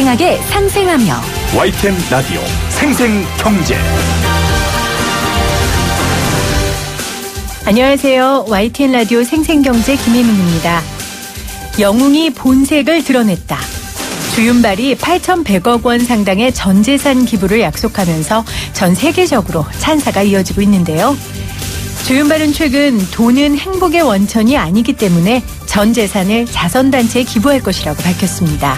생생하게 상생하며 YTN 라디오 생생경제. 안녕하세요. YTN 라디오 생생경제 김혜민입니다. 영웅이 본색을 드러냈다. 주윤발이 8,100억 원 상당의 전재산 기부를 약속하면서 전 세계적으로 찬사가 이어지고 있는데요. 주윤발은 최근 돈은 행복의 원천이 아니기 때문에 전 재산을 자선단체에 기부할 것이라고 밝혔습니다.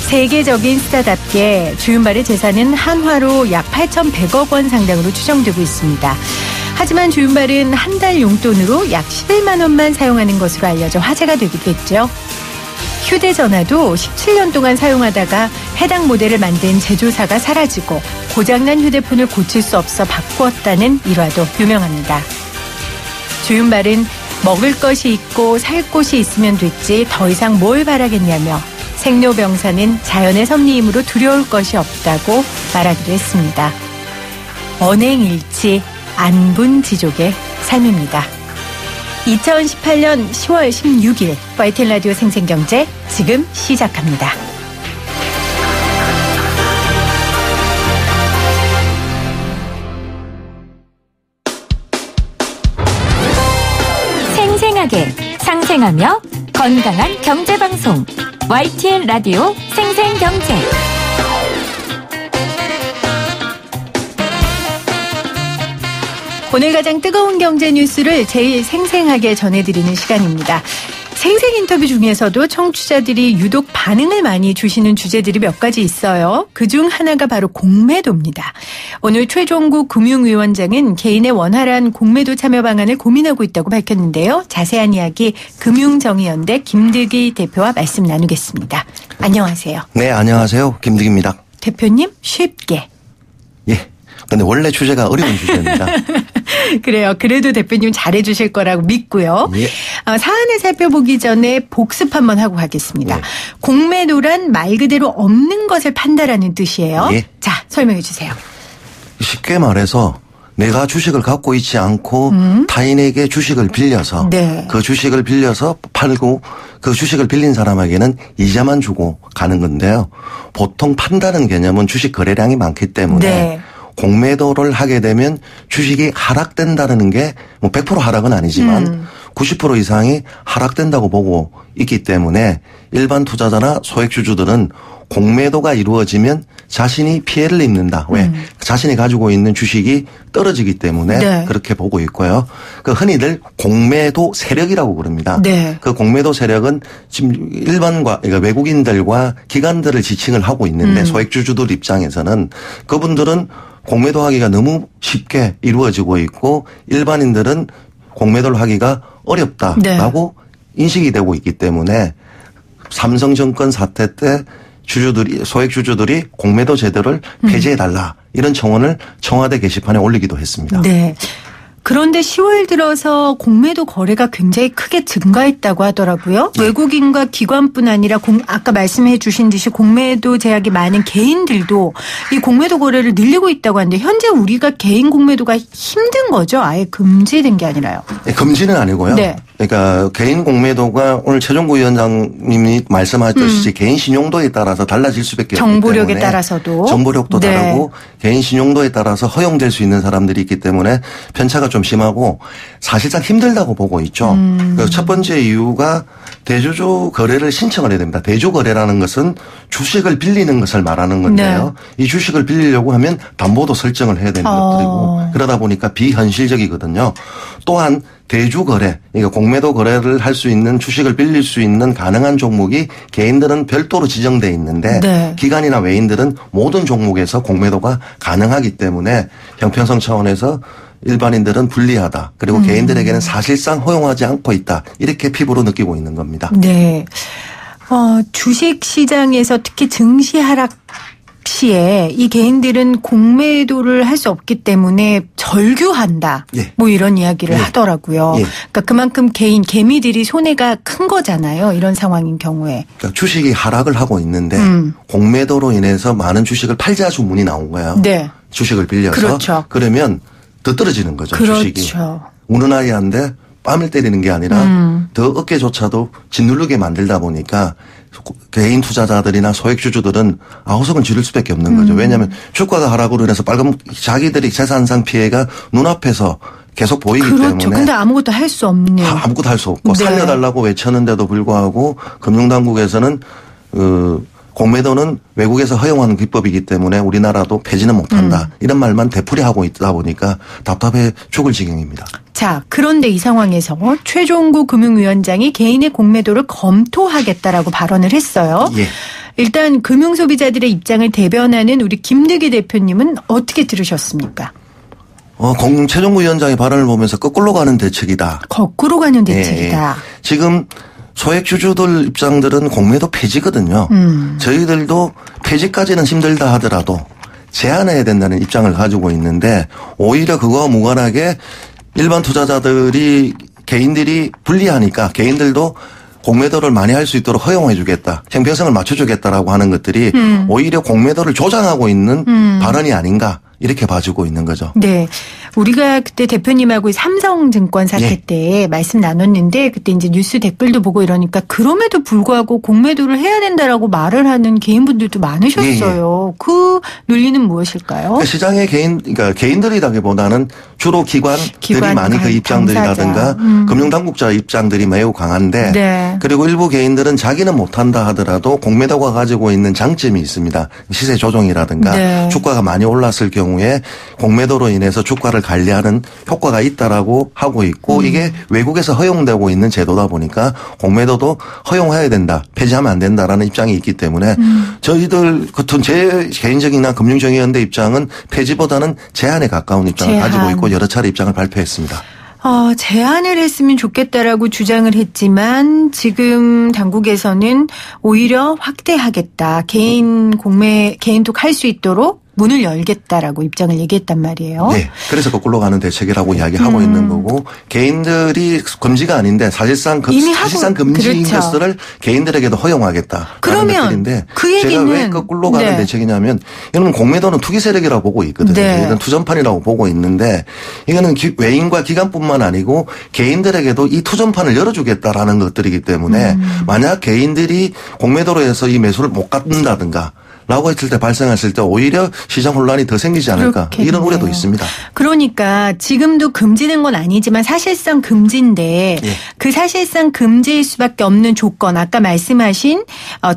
세계적인 스타답게 주윤발의 재산은 한화로 약 8,100억 원 상당으로 추정되고 있습니다. 하지만 주윤발은 한 달 용돈으로 약 11만 원만 사용하는 것으로 알려져 화제가 되기도 했죠. 휴대전화도 17년 동안 사용하다가 해당 모델을 만든 제조사가 사라지고 고장난 휴대폰을 고칠 수 없어 바꾸었다는 일화도 유명합니다. 주윤발은 먹을 것이 있고 살 곳이 있으면 됐지 더 이상 뭘 바라겠냐며 생로병사는 자연의 섭리이므로 두려울 것이 없다고 말하기도 했습니다. 언행일치, 안분지족의 삶입니다. 2018년 10월 16일 YTN 라디오 생생경제 지금 시작합니다. 생생하게 상생하며 건강한 경제방송 YTN 라디오 생생경제. 오늘 가장 뜨거운 경제 뉴스를 제일 생생하게 전해드리는 시간입니다. 생생 인터뷰 중에서도 청취자들이 유독 반응을 많이 주시는 주제들이 몇 가지 있어요. 그중 하나가 바로 공매도입니다. 오늘 최종국 금융위원장은 개인의 원활한 공매도 참여 방안을 고민하고 있다고 밝혔는데요. 자세한 이야기 금융정의연대 김득이 대표와 말씀 나누겠습니다. 안녕하세요. 네, 안녕하세요. 김득입니다. 대표님 쉽게. 예. 근데 원래 주제가 어려운 주제입니다. 그래요. 그래도 대표님 잘해 주실 거라고 믿고요. 예. 사안을 살펴보기 전에 복습 한번 하고 가겠습니다. 예. 공매도란 말 그대로 없는 것을 판다라는 뜻이에요. 예. 자, 설명해 주세요. 쉽게 말해서 내가 주식을 갖고 있지 않고 타인에게 주식을 빌려서 네. 그 주식을 빌려서 팔고 그 주식을 빌린 사람에게는 이자만 주고 가는 건데요. 보통 판다는 개념은 주식 거래량이 많기 때문에 네. 공매도를 하게 되면 주식이 하락된다는 게 뭐 100% 하락은 아니지만 90% 이상이 하락된다고 보고 있기 때문에 일반 투자자나 소액주주들은 공매도가 이루어지면 자신이 피해를 입는다. 왜? 자신이 가지고 있는 주식이 떨어지기 때문에 네. 그렇게 보고 있고요. 그 흔히들 공매도 세력이라고 부릅니다. 네. 그 공매도 세력은 지금 일반과 그러니까 외국인들과 기관들을 지칭을 하고 있는데 소액주주들 입장에서는 그분들은 공매도하기가 너무 쉽게 이루어지고 있고 일반인들은 공매도를 하기가 어렵다라고 네. 인식이 되고 있기 때문에 삼성증권 사태 때 소액주주들이 공매도 제도를 폐지해달라 이런 청원을 청와대 게시판에 올리기도 했습니다. 네. 그런데 10월 들어서 공매도 거래가 굉장히 크게 증가했다고 하더라고요. 네. 외국인과 기관뿐 아니라 아까 말씀해 주신 듯이 공매도 제약이 많은 개인들도 이 공매도 거래를 늘리고 있다고 하는데 현재 우리가 개인 공매도가 힘든 거죠? 아예 금지된 게 아니라요. 네, 금지는 아니고요. 네. 그러니까 개인 공매도가 오늘 최종국 위원장님이 말씀하셨듯이 개인 신용도에 따라서 달라질 수밖에 없기 때문에 정보력에 따라서도. 정보력도 네. 다르고 개인 신용도에 따라서 허용될 수 있는 사람들이 있기 때문에 편차가 좀 심하고 사실상 힘들다고 보고 있죠. 첫 번째 이유가 대주주 거래를 신청을 해야 됩니다. 대주 거래라는 것은 주식을 빌리는 것을 말하는 건데요. 네. 이 주식을 빌리려고 하면 담보도 설정을 해야 되는 것들이고 그러다 보니까 비현실적이거든요. 또한 대주 거래, 그러니까 공매도 거래를 할 수 있는 주식을 빌릴 수 있는 가능한 종목이 개인들은 별도로 지정돼 있는데 네. 기관이나 외인들은 모든 종목에서 공매도가 가능하기 때문에 형평성 차원에서 일반인들은 불리하다. 그리고 개인들에게는 사실상 허용하지 않고 있다. 이렇게 피부로 느끼고 있는 겁니다. 네. 주식 시장에서 특히 증시 하락 시에 이 개인들은 공매도를 할 수 없기 때문에 절규한다. 예. 뭐 이런 이야기를 하더라고요. 예. 그러니까 그만큼 개미들이 손해가 큰 거잖아요. 이런 상황인 경우에. 그러니까 주식이 하락을 하고 있는데 공매도로 인해서 많은 주식을 팔자 주문이 나온 거예요. 네. 주식을 빌려서. 그렇죠. 그러면 더 떨어지는 거죠. 그렇죠. 주식이. 우는 아이한테 뺨을 때리는 게 아니라 더 어깨조차도 짓누르게 만들다 보니까 개인 투자자들이나 소액주주들은 아우성을 지를 수밖에 없는 거죠. 왜냐하면 주가가 하락으로 인해서 자기들이 재산상 피해가 눈앞에서 계속 보이기 그렇죠. 때문에. 근데 아무것도 할 수 없네요. 아무것도 할 수 없고 네. 살려달라고 외쳤는데도 불구하고 금융당국에서는 공매도는 외국에서 허용하는 기법이기 때문에 우리나라도 폐지는 못한다. 이런 말만 되풀이하고 있다 보니까 답답해 죽을 지경입니다. 자, 그런데 이 상황에서 최종구 금융위원장이 개인의 공매도를 검토하겠다라고 발언을 했어요. 예. 일단 금융소비자들의 입장을 대변하는 우리 김득희 대표님은 어떻게 들으셨습니까? 최종구 위원장의 발언을 보면서 거꾸로 가는 대책이다. 거꾸로 가는 대책이다. 예. 지금 소액주주들 입장들은 공매도 폐지거든요. 저희들도 폐지까지는 힘들다 하더라도 제한해야 된다는 입장을 가지고 있는데 오히려 그거와 무관하게 일반 투자자들이 개인들이 불리하니까 개인들도 공매도를 많이 할 수 있도록 허용해 주겠다. 형평성을 맞춰 주겠다라고 하는 것들이 오히려 공매도를 조장하고 있는 발언이 아닌가 이렇게 봐주고 있는 거죠. 네. 우리가 그때 대표님하고 삼성증권 사태 예. 때 말씀 나눴는데 그때 이제 뉴스 댓글도 보고 이러니까 그럼에도 불구하고 공매도를 해야 된다라고 말을 하는 개인분들도 많으셨어요. 예. 그 논리는 무엇일까요? 그러니까 시장의 그러니까 개인들이라기보다는 주로 기관들이 많이 그 입장들이라든가 금융당국자 입장들이 매우 강한데 네. 그리고 일부 개인들은 자기는 못한다 하더라도 공매도가 가지고 있는 장점이 있습니다. 시세 조정이라든가 네. 주가가 많이 올랐을 경우에 공매도로 인해서 주가를 관리하는 효과가 있다라고 하고 있고 이게 외국에서 허용되고 있는 제도다 보니까 공매도도 허용해야 된다. 폐지하면 안 된다라는 입장이 있기 때문에 저희들 같은 제 개인적이나 금융정의연대 입장은 폐지보다는 제한에 가까운 입장을 가지고 있고 여러 차례 입장을 발표했습니다. 제한을 했으면 좋겠다라고 주장을 했지만 지금 당국에서는 오히려 확대하겠다. 개인톡 할 수 있도록 문을 열겠다라고 입장을 얘기했단 말이에요. 네. 그래서 거꾸로 가는 대책이라고 이야기하고 있는 거고 개인들이 금지가 아닌데 사실상 금지인 그렇죠. 것들을 개인들에게도 허용하겠다. 그러면 것들인데 그 얘기는 제가 왜 거꾸로 가는 네. 대책이냐면 이거는 공매도는 투기 세력이라고 보고 있거든요. 네. 이건 투전판이라고 보고 있는데 이거는 외인과 기관뿐만 아니고 개인들에게도 이 투전판을 열어주겠다라는 것들이기 때문에 만약 개인들이 공매도로 해서 이 매수를 못 갖는다든가 라고 했을 때 발생했을 때 오히려 시장 혼란이 더 생기지 않을까 그렇겠네요. 이런 우려도 있습니다. 그러니까 지금도 금지된 건 아니지만 사실상 금지인데 예. 그 사실상 금지일 수밖에 없는 조건 아까 말씀하신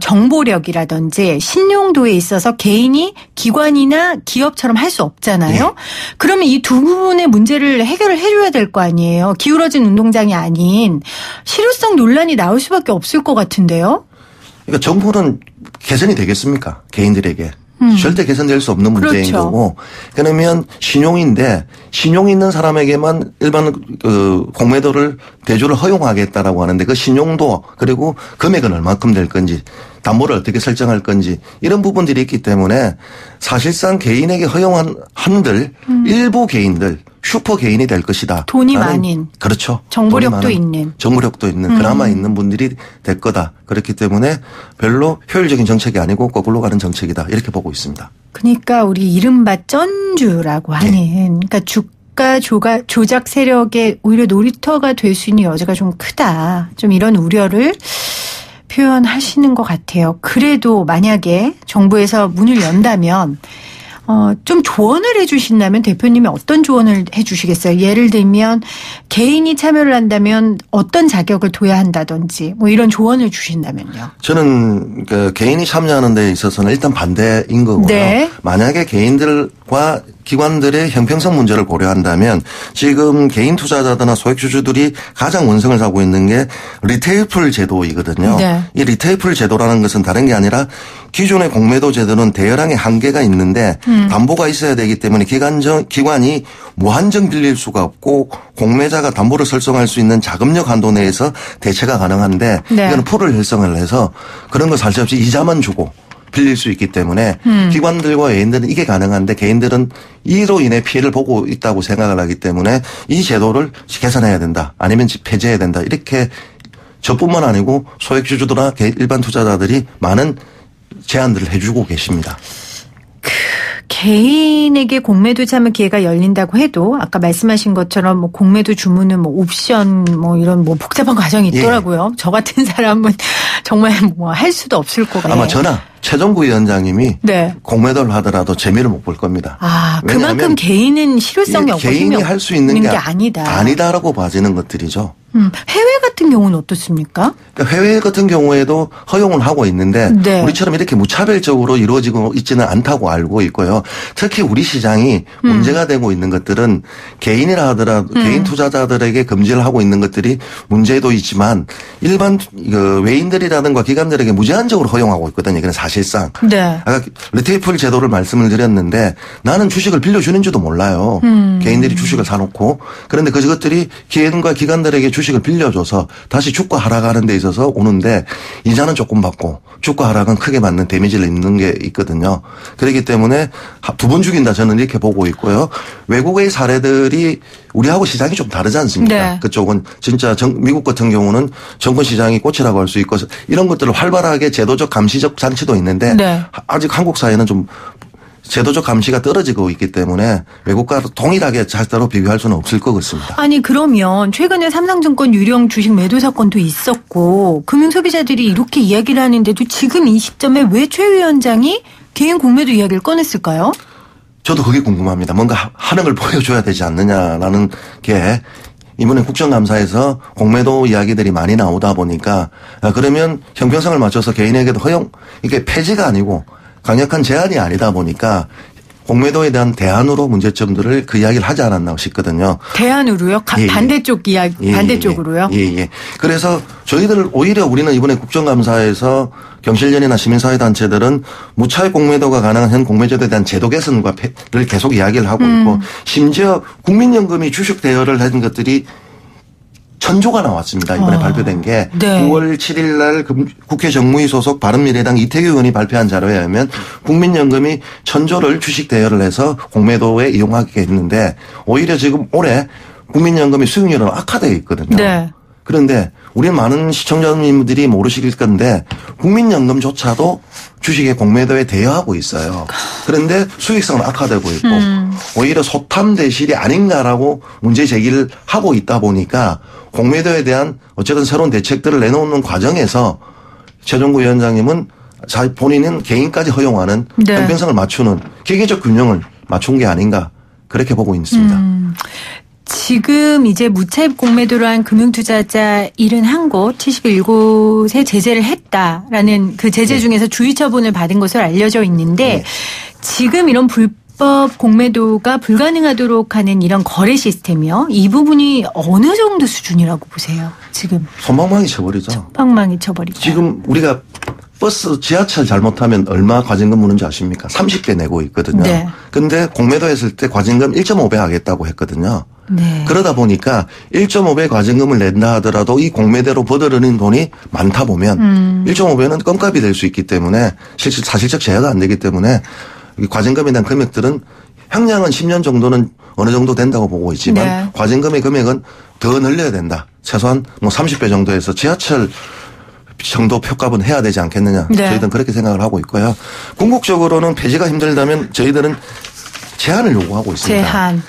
정보력이라든지 신용도에 있어서 개인이 기관이나 기업처럼 할 수 없잖아요. 예. 그러면 이 두 부분의 문제를 해결을 해줘야 될 거 아니에요. 기울어진 운동장이 아닌 실효성 논란이 나올 수밖에 없을 것 같은데요. 그러니까 정부는 개선이 되겠습니까? 개인들에게. 절대 개선될 수 없는 문제인 그렇죠. 거고. 그러면 신용인데 신용 있는 사람에게만 일반 공매도를 대주를 허용하겠다라고 하는데 그 신용도 그리고 금액은 얼마큼 될 건지 담보를 어떻게 설정할 건지 이런 부분들이 있기 때문에 사실상 개인에게 허용한 한들 일부 개인들 슈퍼 개인이 될 것이다. 돈이 많은. 그렇죠. 정보력도 있는. 정보력도 있는 그나마 있는 분들이 될 거다. 그렇기 때문에 별로 효율적인 정책이 아니고 거꾸로 가는 정책이다. 이렇게 보고 있습니다. 그러니까 우리 이른바 쩐주라고 하는 그러니까 주가 조작 세력의 오히려 놀이터가 될 수 있는 여지가 좀 크다. 좀 이런 우려를 표현하시는 것 같아요. 그래도 만약에 정부에서 문을 연다면 좀 조언을 해 주신다면 대표님이 어떤 조언을 해 주시겠어요? 예를 들면 개인이 참여를 한다면 어떤 자격을 둬야 한다든지 뭐 이런 조언을 주신다면요. 저는 그 개인이 참여하는 데 있어서는 일단 반대인 거고요. 네. 만약에 개인들과 기관들의 형평성 문제를 고려한다면 지금 개인 투자자들이나 소액주주들이 가장 원성을 하고 있는 게 리테이플 제도이거든요. 네. 이 리테이플 제도라는 것은 다른 게 아니라 기존의 공매도 제도는 대여량의 한계가 있는데 담보가 있어야 되기 때문에 기관이 무한정 빌릴 수가 없고 공매자가 담보를 설정할 수 있는 자금력 한도 내에서 대체가 가능한데 네. 이건 풀을 형성을 해서 그런 거 살 수 없이 이자만 주고 빌릴 수 있기 때문에 기관들과 개인들은 이게 가능한데 개인들은 이로 인해 피해를 보고 있다고 생각을 하기 때문에 이 제도를 개선해야 된다. 아니면 폐지해야 된다. 이렇게 저뿐만 아니고 소액주주들이나 일반 투자자들이 많은 제안들을 해주고 계십니다. 개인에게 공매도 참여 기회가 열린다고 해도 아까 말씀하신 것처럼 뭐 공매도 주문은 뭐 옵션 뭐 이런 뭐 복잡한 과정이 있더라고요. 저 같은 사람은 정말 뭐 할 수도 없을 것 같아요. 아마 저나 최종구 위원장님이 네. 공매도를 하더라도 재미를 못 볼 겁니다. 아, 그만큼 개인은 실효성이 없고 개인이 할 수 있는 게 아니다. 아니다라고 봐지는 것들이죠. 해외 같은 경우는 어떻습니까? 그러니까 해외 같은 경우에도 허용을 하고 있는데 네. 우리처럼 이렇게 무차별적으로 이루어지고 있지는 않다고 알고 있고요. 특히 우리 시장이 문제가 되고 있는 것들은 개인이라 하더라도 개인 투자자들에게 금지를 하고 있는 것들이 문제도 있지만 일반 외인들이라든가 기관들에게 무제한적으로 허용하고 있거든요. 이건 사실상. 네. 아까 리테이플 제도를 말씀을 드렸는데 나는 주식을 빌려주는지도 몰라요. 개인들이 주식을 사놓고 그런데 그것들이 개인과 기관들에게 주식을 빌려줘서 다시 주가 하락하는 데 있어서 오는데 이자는 조금 받고 주가 하락은 크게 받는 데미지를 입는 게 있거든요. 그렇기 때문에 두 번 죽인다 저는 이렇게 보고 있고요. 외국의 사례들이 우리하고 시장이 좀 다르지 않습니까? 네. 그쪽은 진짜 미국 같은 경우는 정권 시장이 꽃이라고 할 수 있고 이런 것들을 활발하게 제도적 감시적 장치도 있는데 네. 아직 한국 사회는 좀 제도적 감시가 떨어지고 있기 때문에 외국과 동일하게 절대로 비교할 수는 없을 것 같습니다. 아니 그러면 최근에 삼성증권 유령 주식 매도 사건도 있었고 금융소비자들이 이렇게 이야기를 하는데도 지금 이 시점에 왜 최 위원장이 개인 공매도 이야기를 꺼냈을까요? 저도 그게 궁금합니다. 뭔가 하는 걸 보여줘야 되지 않느냐라는 게 이번에 국정감사에서 공매도 이야기들이 많이 나오다 보니까 그러면 형평성을 맞춰서 개인에게도 허용 이게 폐지가 아니고 강력한 제한이 아니다 보니까 공매도에 대한 대안으로 문제점들을 그 이야기를 하지 않았나 싶거든요. 대안으로요? 반대쪽 이야기, 반대쪽으로요? 예. 그래서 저희들 오히려 우리는 이번에 국정감사에서 경실련이나 시민사회단체들은 무차익 공매도가 가능한 현 공매제도에 대한 제도 개선을 계속 이야기를 하고 있고 심지어 국민연금이 주식 대여를 한 것들이 1,000조가 나왔습니다. 이번에 발표된 게 네. 9월 7일 날 국회 정무위 소속 바른미래당 이태규 의원이 발표한 자료에 의하면 국민연금이 1,000조를 주식 대여를 해서 공매도에 이용하게 했는데 오히려 지금 올해 국민연금의 수익률은 악화되어 있거든요. 네. 그런데 우리 많은 시청자님들이 모르실 건데 국민연금조차도 주식의 공매도에 대여하고 있어요. 그런데 수익성은 악화되고 있고 오히려 소탐대실이 아닌가라고 문제 제기를 하고 있다 보니까 공매도에 대한 어쨌든 새로운 대책들을 내놓는 과정에서 최종구 위원장님은 본인은 개인까지 허용하는 네. 형평성을 맞추는 기계적 균형을 맞춘 게 아닌가 그렇게 보고 있습니다. 지금 이제 무차입 공매도로 한 금융투자자 71곳, 71곳에 제재를 했다라는 그 제재 중에서 주의 처분을 받은 것으로 알려져 있는데 지금 이런 불법 공매도가 불가능하도록 하는 이런 거래 시스템이요. 이 부분이 어느 정도 수준이라고 보세요? 지금. 손방망이 쳐버리죠. 방망이 쳐버리죠. 지금 우리가 버스, 지하철 잘못하면 얼마 과징금 무는지 아십니까? 30배 내고 있거든요. 네. 근데 공매도 했을 때 과징금 1.5배 하겠다고 했거든요. 네. 그러다 보니까 1.5배 과징금을 낸다 하더라도 이 공매대로 버들어는 돈이 많다 보면 1.5배는 껌값이 될 수 있기 때문에 사실적 제어가 안 되기 때문에 과징금에 대한 금액들은 향량은 10년 정도는 어느 정도 된다고 보고 있지만 네. 과징금의 금액은 더 늘려야 된다. 최소한 뭐 30배 정도에서 지하철 정도 표값은 해야 되지 않겠느냐. 네. 저희들은 그렇게 생각을 하고 있고요. 궁극적으로는 폐지가 힘들다면 저희들은 제한을 요구하고 있습니다. 제한.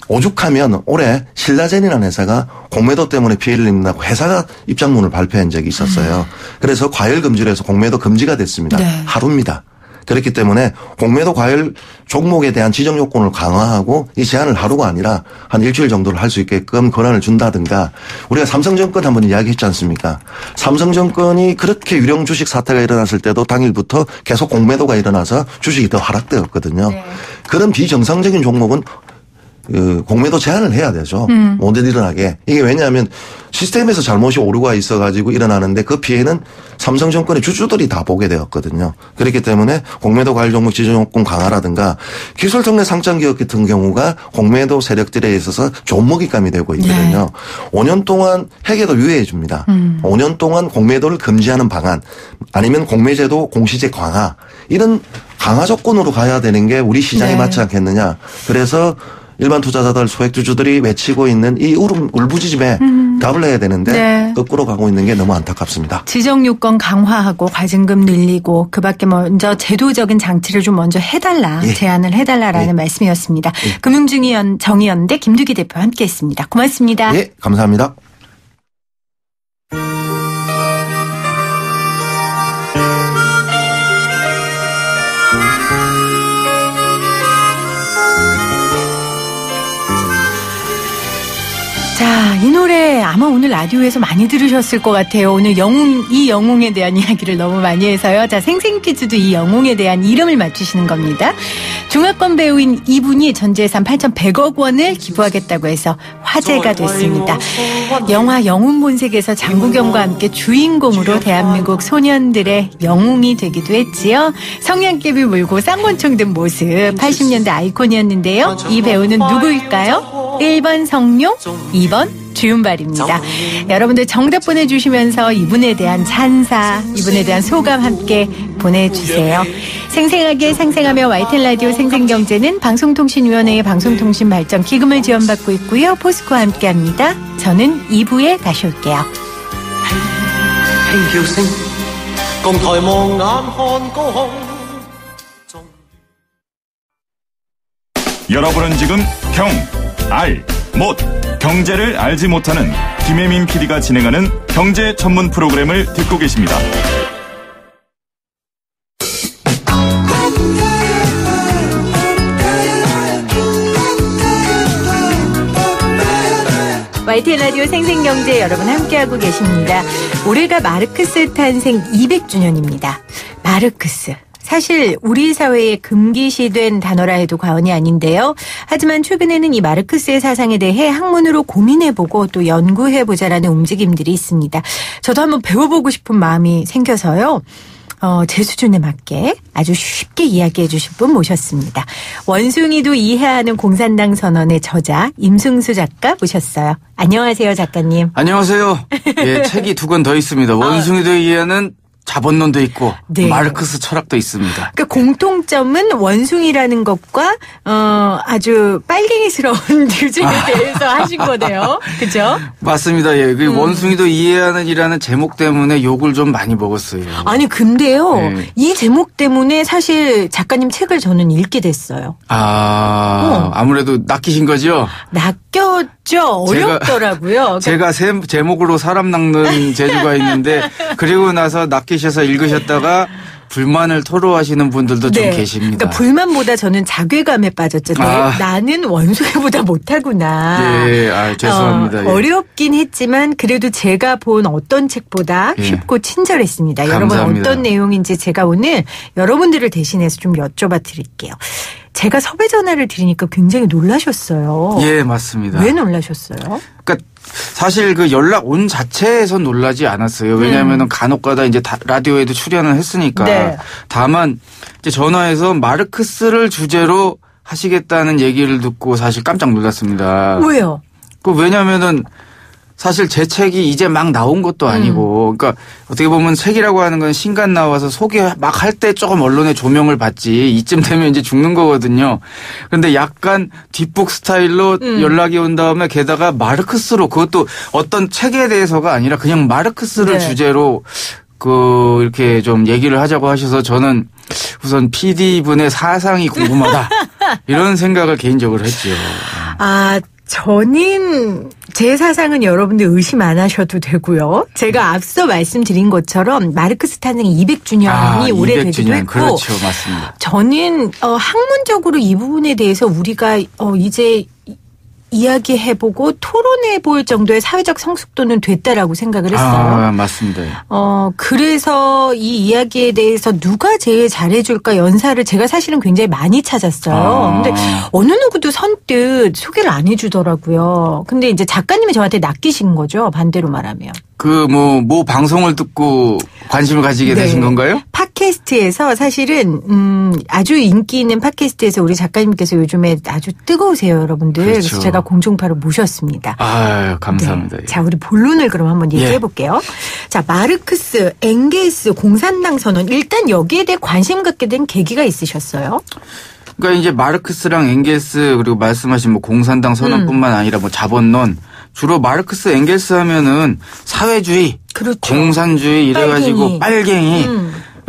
오죽하면 올해 신라젠이라는 회사가 공매도 때문에 피해를 입는다고 회사가 입장문을 발표한 적이 있었어요. 그래서 과열 금지로 해서 공매도 금지가 됐습니다. 네. 하루입니다. 그렇기 때문에 공매도 과열 종목에 대한 지정 요건을 강화하고 이 제한을 하루가 아니라 한 일주일 정도를 할 수 있게끔 권한을 준다든가 우리가 삼성증권 한번 이야기했지 않습니까? 삼성증권이 그렇게 유령 주식 사태가 일어났을 때도 당일부터 계속 공매도가 일어나서 주식이 더 하락되었거든요. 네. 그런 비정상적인 종목은 공매도 제한을 해야 되죠. 못 일어나게. 이게 왜냐하면 시스템에서 잘못이 오류가 있어가지고 일어나는데 그 피해는 삼성증권의 주주들이 다 보게 되었거든요. 그렇기 때문에 공매도 과열 종목 지정요건 강화라든가 기술특례 상장기업 같은 경우가 공매도 세력들에 있어서 좋은 먹잇감이 되고 있거든요. 네. 5년 동안 회계도 유예해 줍니다. 5년 동안 공매도를 금지하는 방안 아니면 공매제도 공시제 강화 이런 강화 조건으로 가야 되는 게 우리 시장에 네. 맞지 않겠느냐. 그래서 일반 투자자들 소액주주들이 외치고 있는 이 울부짖음에 답을 해야 되는데 네. 거꾸로 가고 있는 게 너무 안타깝습니다. 지정요건 강화하고 과징금 늘리고 그밖에 먼저 제도적인 장치를 좀 먼저 해달라 예. 제안을 해달라라는 예. 말씀이었습니다. 금융정의연대 김두기 대표와 함께했습니다. 고맙습니다. 예, 감사합니다. 자, 이 노래 아마 오늘 라디오에서 많이 들으셨을 것 같아요. 오늘 이 영웅에 대한 이야기를 너무 많이 해서요. 자, 생생퀴즈도 이 영웅에 대한 이름을 맞추시는 겁니다. 중화권 배우인 이분이 전 재산 8,100억 원을 기부하겠다고 해서 화제가 됐습니다. 영화 영웅 본색에서 장국영과 함께 주인공으로 대한민국 소년들의 영웅이 되기도 했지요. 성냥개비 물고 쌍권총 든 모습 80년대 아이콘이었는데요. 이 배우는 누구일까요? 1번 성룡, 2번 주윤발입니다. 여러분들 정답 보내주시면서 이분에 대한 찬사, 이분에 대한 소감 함께 보내주세요. 생생하게 상생하며 YTN 라디오 생생경제는 방송통신위원회의 방송통신발전 기금을 지원받고 있고요. 포스코와 함께합니다. 저는 2부에 다시 올게요. 여러분은 지금 경제를 알지 못하는 김혜민 PD가 진행하는 경제 전문 프로그램을 듣고 계십니다. YTN 라디오 생생경제 여러분 함께하고 계십니다. 올해가 마르크스 탄생 200주년입니다. 마르크스. 사실 우리 사회에 금기시된 단어라 해도 과언이 아닌데요. 하지만 최근에는 이 마르크스의 사상에 대해 학문으로 고민해보고 또 연구해보자라는 움직임들이 있습니다. 저도 한번 배워보고 싶은 마음이 생겨서요. 제 수준에 맞게 아주 쉽게 이야기해 주실 분 모셨습니다. 원숭이도 이해하는 공산당 선언의 저자 임승수 작가 모셨어요. 안녕하세요, 작가님. 안녕하세요. 예, 책이 2권 더 있습니다. 원숭이도 이해하는 자본론도 있고 네. 마르크스 철학도 있습니다. 그러니까 공통점은 원숭이라는 것과 아주 빨갱이스러운 뉴즈에 대해서 하신 거네요. 그죠? 맞습니다. 예, 그 원숭이도 이해하는 이라는 제목 때문에 욕을 좀 많이 먹었어요. 아니 근데요. 네. 이 제목 때문에 사실 작가님 책을 저는 읽게 됐어요. 아무래도 낚이신 거죠? 낚였죠. 어렵더라고요. 제가 제목으로 사람 낚는 재주가 있는데 그리고 나서 낚이셔서 읽으셨다가 불만을 토로하시는 분들도 좀 계십니다. 그러니까 불만보다 저는 자괴감에 빠졌죠. 나는 원숭이보다 못하구나. 예, 죄송합니다. 어렵긴 했지만 그래도 제가 본 어떤 책보다 쉽고 친절했습니다. 감사합니다. 여러분 어떤 내용인지 제가 오늘 여러분들을 대신해서 좀 여쭤봐 드릴게요. 제가 섭외 전화를 드리니까 굉장히 놀라셨어요. 예, 맞습니다. 왜 놀라셨어요? 그러니까 사실 그 연락 온 자체에서 놀라지 않았어요. 왜냐하면 간혹가다 이제 라디오에도 출연을 했으니까. 네. 다만 이제 전화해서 마르크스를 주제로 하시겠다는 얘기를 듣고 사실 깜짝 놀랐습니다. 왜요? 왜냐하면은 사실 제 책이 이제 막 나온 것도 아니고, 그러니까 어떻게 보면 책이라고 하는 건 신간 나와서 소개 막 할 때 조금 언론의 조명을 받지 이쯤 되면 이제 죽는 거거든요. 그런데 약간 뒷북 스타일로 연락이 온 다음에 게다가 마르크스로 그것도 어떤 책에 대해서가 아니라 그냥 마르크스를 주제로 이렇게 좀 얘기를 하자고 하셔서 저는 우선 PD분의 사상이 궁금하다. 이런 생각을 개인적으로 했죠. 저는 제 사상은 여러분들 의심 안 하셔도 되고요. 제가 앞서 말씀드린 것처럼 마르크스 탄생 200주년이 올해 되기도 했고. 그렇죠. 맞습니다. 저는 학문적으로 이 부분에 대해서 우리가 이제 이야기해보고 토론해볼 정도의 사회적 성숙도는 됐다라고 생각을 했어요. 맞습니다. 그래서 이 이야기에 대해서 누가 제일 잘해줄까 연사를 제가 사실은 굉장히 많이 찾았어요. 근데 어느 누구도 선뜻 소개를 안 해주더라고요. 근데 이제 작가님이 저한테 낚이신 거죠. 반대로 말하면. 뭐 방송을 듣고 관심을 가지게 되신 건가요? 팟캐스트에서 사실은 아주 인기 있는 팟캐스트에서 우리 작가님께서 요즘에 아주 뜨거우세요, 여러분들. 그렇죠. 그래서 제가 공중파로 모셨습니다. 감사합니다. 네. 자, 우리 본론을 그럼 한번 얘기해 볼게요. 자, 마르크스, 엥겔스, 공산당 선언. 일단 여기에 대해 관심 갖게 된 계기가 있으셨어요? 그러니까 이제 마르크스랑 엥겔스 그리고 말씀하신 뭐 공산당 선언뿐만 아니라 뭐 자본론 주로 마르크스 엥겔스 하면은 사회주의, 그렇죠. 공산주의 이래가지고 빨갱이.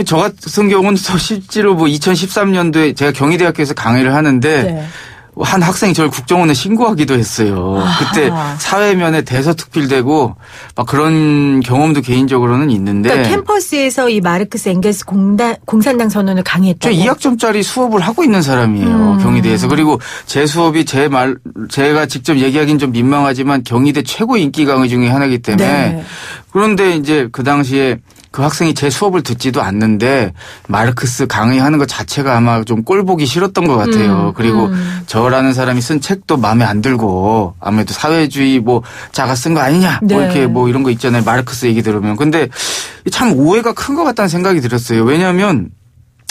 저 같은 경우는 또 실제로 뭐 2013년도에 제가 경희대학교에서 강의를 하는데 네. 한 학생이 저를 국정원에 신고하기도 했어요. 그때 사회면에 대서특필되고 막 그런 경험도 개인적으로는 있는데. 그러니까 캠퍼스에서 이 마르크스 엥겔스 공산당 선언을 저 강의했다고. 2학점짜리 수업을 하고 있는 사람이에요. 경희대에서. 그리고 제 수업이 제가 직접 얘기하기는 좀 민망하지만 경희대 최고 인기 강의 중에 하나이기 때문에. 네. 그런데 이제 그 당시에 그 학생이 제 수업을 듣지도 않는데 마르크스 강의하는 것 자체가 아마 좀 꼴보기 싫었던 것 같아요. 그리고 저라는 사람이 쓴 책도 마음에 안 들고 아무래도 사회주의 뭐 자가 쓴 거 아니냐 뭐 네. 이렇게 뭐 이런 거 있잖아요. 마르크스 얘기 들으면. 근데 참 오해가 큰 것 같다는 생각이 들었어요. 왜냐하면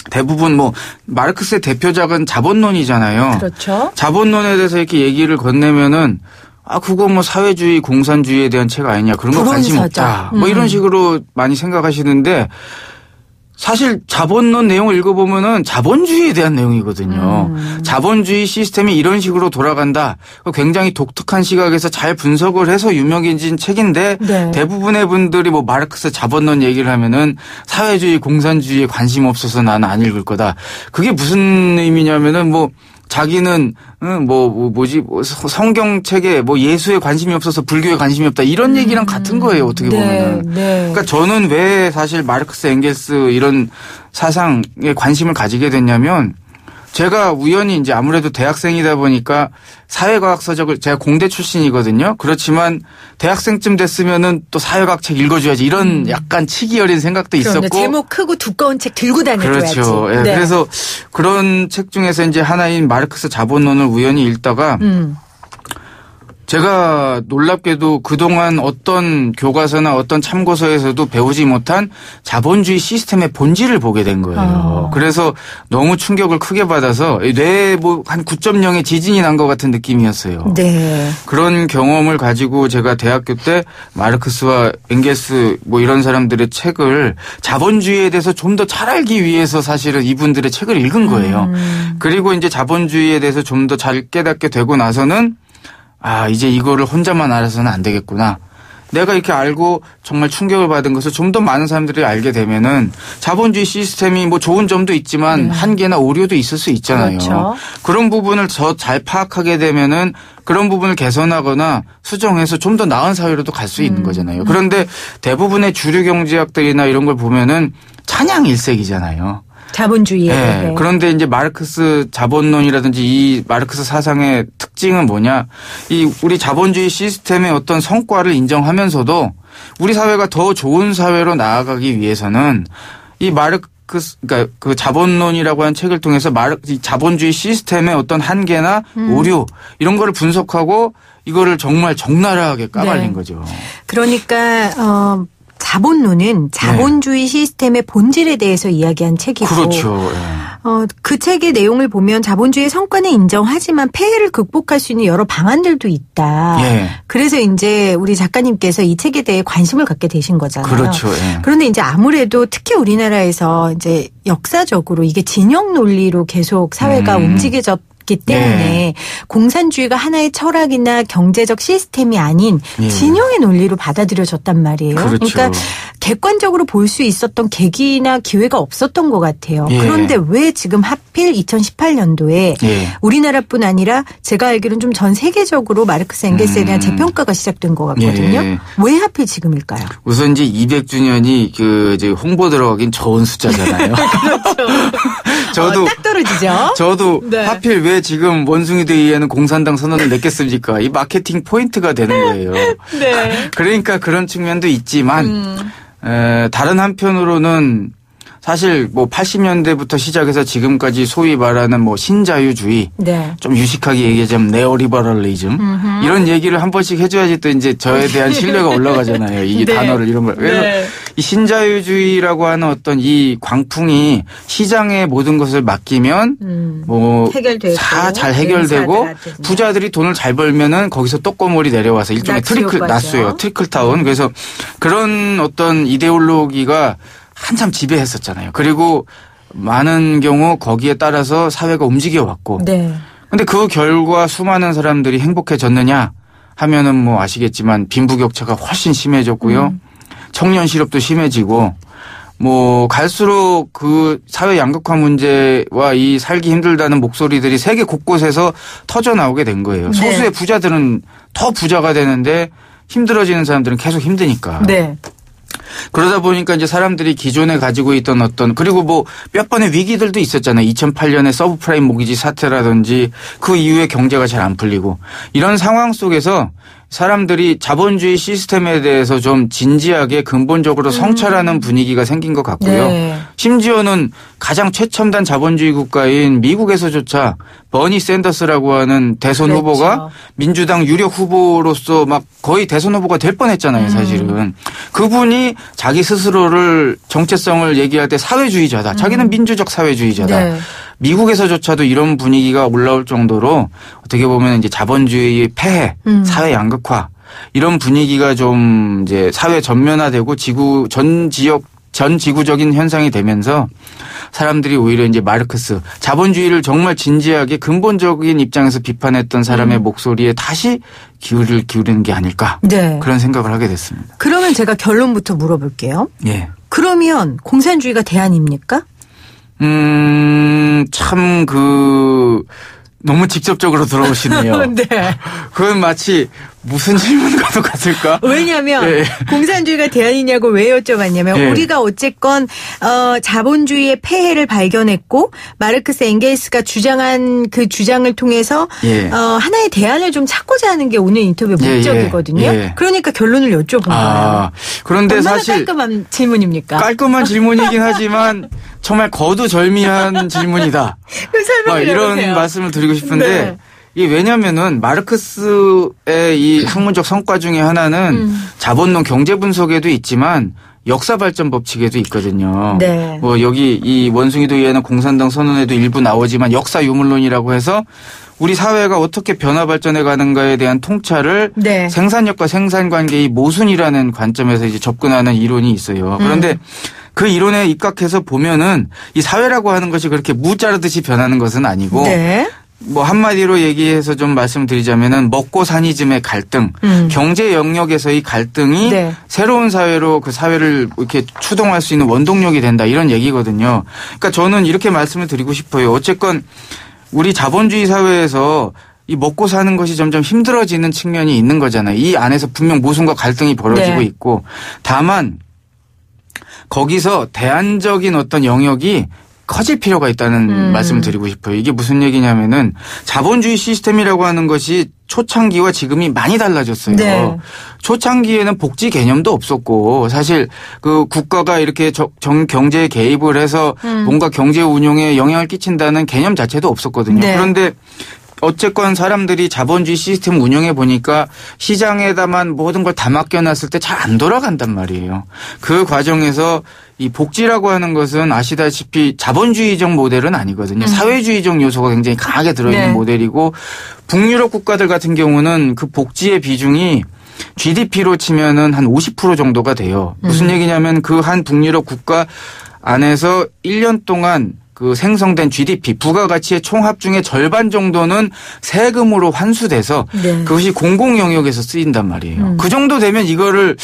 대부분 뭐 마르크스의 대표작은 자본론이잖아요. 그렇죠. 자본론에 대해서 이렇게 얘기를 건네면은 그거 뭐 사회주의, 공산주의에 대한 책 아니냐. 그런 거 관심 없다. 뭐 이런 식으로 많이 생각하시는데 사실 자본론 내용을 읽어보면은 자본주의에 대한 내용이거든요. 자본주의 시스템이 이런 식으로 돌아간다. 굉장히 독특한 시각에서 잘 분석을 해서 유명해진 책인데 네. 대부분의 분들이 뭐 마르크스 자본론 얘기를 하면은 사회주의, 공산주의에 관심 없어서 나는 안 읽을 거다. 그게 무슨 의미냐면은 뭐 자기는 성경책에 뭐 예수에 관심이 없어서 불교에 관심이 없다 이런 얘기랑 같은 거예요. 어떻게 보면은. 네. 그러니까 저는 왜 사실 마르크스 엥겔스 이런 사상에 관심을 가지게 됐냐면 제가 우연히 이제 아무래도 대학생이다 보니까 사회과학 서적을 제가 공대 출신이거든요. 그렇지만 대학생쯤 됐으면은 또 사회과학 책 읽어줘야지 이런 약간 치기 어린 생각도 있었고. 제목 크고 두꺼운 책 들고 다녀줘야지. 그렇죠. 예. 네. 그래서 그런 책 중에서 이제 하나인 마르크스 자본론을 우연히 읽다가 제가 놀랍게도 그동안 어떤 교과서나 어떤 참고서에서도 배우지 못한 자본주의 시스템의 본질을 보게 된 거예요. 그래서 너무 충격을 크게 받아서 뇌에 뭐 한 9.0의 지진이 난 것 같은 느낌이었어요. 네. 그런 경험을 가지고 제가 대학교 때 마르크스와 엥겔스 뭐 이런 사람들의 책을 자본주의에 대해서 좀 더 잘 알기 위해서 사실은 이분들의 책을 읽은 거예요. 그리고 이제 자본주의에 대해서 좀 더 잘 깨닫게 되고 나서는 이제 이거를 혼자만 알아서는 안 되겠구나. 내가 이렇게 알고 정말 충격을 받은 것을 좀 더 많은 사람들이 알게 되면은 자본주의 시스템이 뭐 좋은 점도 있지만 한계나 오류도 있을 수 있잖아요. 그렇죠. 그런 부분을 더 잘 파악하게 되면은 그런 부분을 개선하거나 수정해서 좀 더 나은 사회로도 갈 수 있는 거잖아요. 그런데 대부분의 주류 경제학들이나 이런 걸 보면은 찬양 일색이잖아요. 자본주의에 대해. 네. 그런데 이제 마르크스 자본론이라든지 이 마르크스 사상의 특징은 뭐냐? 우리 자본주의 시스템의 어떤 성과를 인정하면서도 우리 사회가 더 좋은 사회로 나아가기 위해서는 이 그러니까 그 자본론이라고 하는 책을 통해서 이 자본주의 시스템의 어떤 한계나 오류 이런 거를 분석하고 이거를 정말 적나라하게 까발린 거죠. 그러니까 자본론은 자본주의 시스템의 본질에 대해서 이야기한 책이고 그렇죠. 그 책의 내용을 보면 자본주의의 성과는 인정하지만 폐해를 극복할 수 있는 여러 방안들도 있다. 예. 그래서 이제 우리 작가님께서 이 책에 대해 관심을 갖게 되신 거잖아요. 그렇죠. 예. 그런데 이제 아무래도 특히 우리나라에서 이제 역사적으로 이게 진영 논리로 계속 사회가 움직여졌기 때문에 공산주의가 하나의 철학이나 경제적 시스템이 아닌 진영의 논리로 받아들여졌단 말이에요. 그렇죠. 그러니까 객관적으로 볼 수 있었던 계기나 기회가 없었던 것 같아요. 그런데 왜 지금 하필 2018년도에 우리나라뿐 아니라 제가 알기로는 좀 전 세계적으로 마르크스 엥겔스에 대한 재평가가 시작된 것 같거든요. 왜 하필 지금일까요? 우선 이제 200주년이 이제 홍보 들어가긴 좋은 숫자잖아요. 그렇죠. 저도 딱 떨어지죠. 저도 네. 하필 왜 지금 원숭이 대회에는 공산당 선언을 냈겠습니까? 이 마케팅 포인트가 되는 거예요. 네. 그러니까 그런 측면도 있지만 다른 한편으로는 사실 뭐 80년대부터 시작해서 지금까지 소위 말하는 뭐 신자유주의, 네. 좀 유식하게 얘기하자면 네오리버럴리즘 이런 얘기를 한 번씩 해줘야지 또 이제 저에 대한 신뢰가 올라가잖아요. 이 네. 단어를 이런 걸. 그래서 네. 이 신자유주의라고 하는 어떤 이 광풍이 시장의 모든 것을 맡기면 뭐 해결되고 잘 해결되고 인사들한테. 부자들이 돈을 잘 벌면은 거기서 떡고물이 내려와서 일종의 나스예요. 트리클타운. 그래서 그런 어떤 이데올로기가 한참 지배했었잖아요. 그리고 많은 경우 거기에 따라서 사회가 움직여 왔고. 네. 근데 그 결과 수많은 사람들이 행복해졌느냐 하면은 뭐 아시겠지만 빈부격차가 훨씬 심해졌고요. 청년 실업도 심해지고 뭐 갈수록 그 사회 양극화 문제와 이 살기 힘들다는 목소리들이 세계 곳곳에서 터져 나오게 된 거예요. 네. 소수의 부자들은 더 부자가 되는데 힘들어지는 사람들은 계속 힘드니까. 네. 그러다 보니까 이제 사람들이 기존에 가지고 있던 어떤 그리고 뭐 몇 번의 위기들도 있었잖아요. 2008년에 서브프라임 모기지 사태라든지 그 이후에 경제가 잘 안 풀리고 이런 상황 속에서 사람들이 자본주의 시스템에 대해서 좀 진지하게 근본적으로 성찰하는 분위기가 생긴 것 같고요. 네. 심지어는 가장 최첨단 자본주의 국가인 미국에서조차 버니 샌더스라고 하는 대선 그렇죠. 후보가 민주당 유력 후보로서 막 거의 대선 후보가 될 뻔했잖아요. 사실은. 그분이 자기 스스로를 정체성을 얘기할 때 사회주의자다. 자기는 민주적 사회주의자다. 네. 미국에서조차도 이런 분위기가 올라올 정도로 어떻게 보면 이제 자본주의의 폐해, 사회 양극화 이런 분위기가 좀 이제 사회 전면화되고 전 지구적인 현상이 되면서 사람들이 오히려 이제 마르크스 자본주의를 정말 진지하게 근본적인 입장에서 비판했던 사람의 목소리에 다시 귀를 기울이는 게 아닐까 네. 그런 생각을 하게 됐습니다. 그러면 제가 결론부터 물어볼게요. 예. 그러면 공산주의가 대안입니까? 너무 직접적으로 들어오시네요. 네. 그건 마치 무슨 질문과도 같을까? 왜냐하면 예. 공산주의가 대안이냐고 왜 여쭤봤냐면 예. 우리가 어쨌건 자본주의의 폐해를 발견했고 마르크스 엥겔스가 주장한 그 주장을 통해서 예. 하나의 대안을 좀 찾고자 하는 게 오늘 인터뷰 예, 목적이거든요. 예. 그러니까 결론을 여쭤본 거예요. 그런데 얼마나 사실 깔끔한 질문입니까? 깔끔한 질문이긴 하지만 정말 거두절미한 질문이다. 그 설명을 이런 해보세요. 말씀을 드리고 싶은데 네. 이게 왜냐면은 마르크스의 이 학문적 성과 중에 하나는 자본론 경제 분석에도 있지만 역사 발전 법칙에도 있거든요. 네. 뭐 여기 이 원숭이도 이해는 공산당 선언에도 일부 나오지만 역사 유물론이라고 해서 우리 사회가 어떻게 변화 발전해 가는가에 대한 통찰을 네. 생산력과 생산 관계의 모순이라는 관점에서 이제 접근하는 이론이 있어요. 그런데 그 이론에 입각해서 보면은 이 사회라고 하는 것이 그렇게 무 자르듯이 변하는 것은 아니고 네. 뭐 한마디로 얘기해서 좀 말씀드리자면은 먹고 사니즘의 갈등, 경제 영역에서의 갈등이 네. 새로운 사회로 그 사회를 이렇게 추동할 수 있는 원동력이 된다 이런 얘기거든요. 그러니까 저는 이렇게 말씀을 드리고 싶어요. 어쨌건 우리 자본주의 사회에서 이 먹고 사는 것이 점점 힘들어지는 측면이 있는 거잖아요. 이 안에서 분명 모순과 갈등이 벌어지고 네. 있고 다만 거기서 대안적인 어떤 영역이 커질 필요가 있다는 말씀을 드리고 싶어요. 이게 무슨 얘기냐면은 자본주의 시스템이라고 하는 것이 초창기와 지금이 많이 달라졌어요. 네. 초창기에는 복지 개념도 없었고 사실 그 국가가 이렇게 경제에 개입을 해서 뭔가 경제 운용에 영향을 끼친다는 개념 자체도 없었거든요. 네. 그런데 어쨌건 사람들이 자본주의 시스템 운영해 보니까 시장에다만 모든 걸 다 맡겨놨을 때 잘 안 돌아간단 말이에요. 그 과정에서 이 복지라고 하는 것은 아시다시피 자본주의적 모델은 아니거든요. 사회주의적 요소가 굉장히 강하게 들어있는 네. 모델이고 북유럽 국가들 같은 경우는 그 복지의 비중이 GDP로 치면은 한 50% 정도가 돼요. 무슨 얘기냐면 그 한 북유럽 국가 안에서 1년 동안 그 생성된 GDP 부가가치의 총합 중에 절반 정도는 세금으로 환수돼서 네. 그것이 공공 영역에서 쓰인단 말이에요. 그 정도 되면 이거를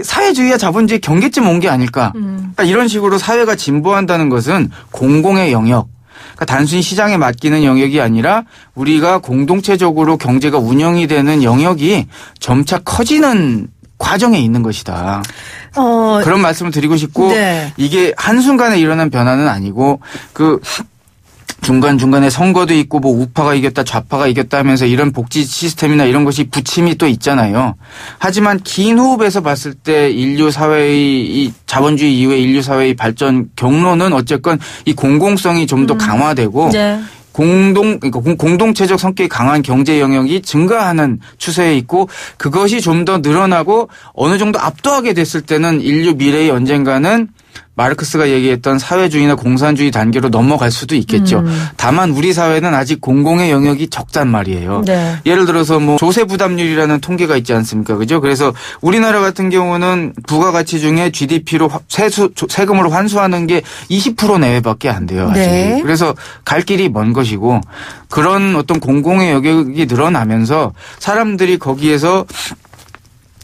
사회주의와 자본주의 경계점 온 게 아닐까. 그러니까 이런 식으로 사회가 진보한다는 것은 공공의 영역. 그러니까 단순히 시장에 맡기는 영역이 아니라 우리가 공동체적으로 경제가 운영이 되는 영역이 점차 커지는 과정에 있는 것이다. 그런 말씀을 드리고 싶고 네. 이게 한순간에 일어난 변화는 아니고 그 중간중간에 선거도 있고 뭐 우파가 이겼다 좌파가 이겼다 하면서 이런 복지 시스템이나 이런 것이 부침이 또 있잖아요. 하지만 긴 호흡에서 봤을 때 인류 사회의 이 자본주의 이후의 인류 사회의 발전 경로는 어쨌건 이 공공성이 좀 더 강화되고 네. 그러니까 공동체적 성격이 강한 경제 영역이 증가하는 추세에 있고 그것이 좀 더 늘어나고 어느 정도 압도하게 됐을 때는 인류 미래의 언젠가는 마르크스가 얘기했던 사회주의나 공산주의 단계로 넘어갈 수도 있겠죠. 다만 우리 사회는 아직 공공의 영역이 적단 말이에요. 네. 예를 들어서 뭐 조세 부담률이라는 통계가 있지 않습니까? 그죠? 그래서 우리나라 같은 경우는 부가가치 중에 GDP로 세금으로 환수하는 게 20% 내외밖에 안 돼요. 아직. 네. 그래서 갈 길이 먼 것이고 그런 어떤 공공의 영역이 늘어나면서 사람들이 거기에서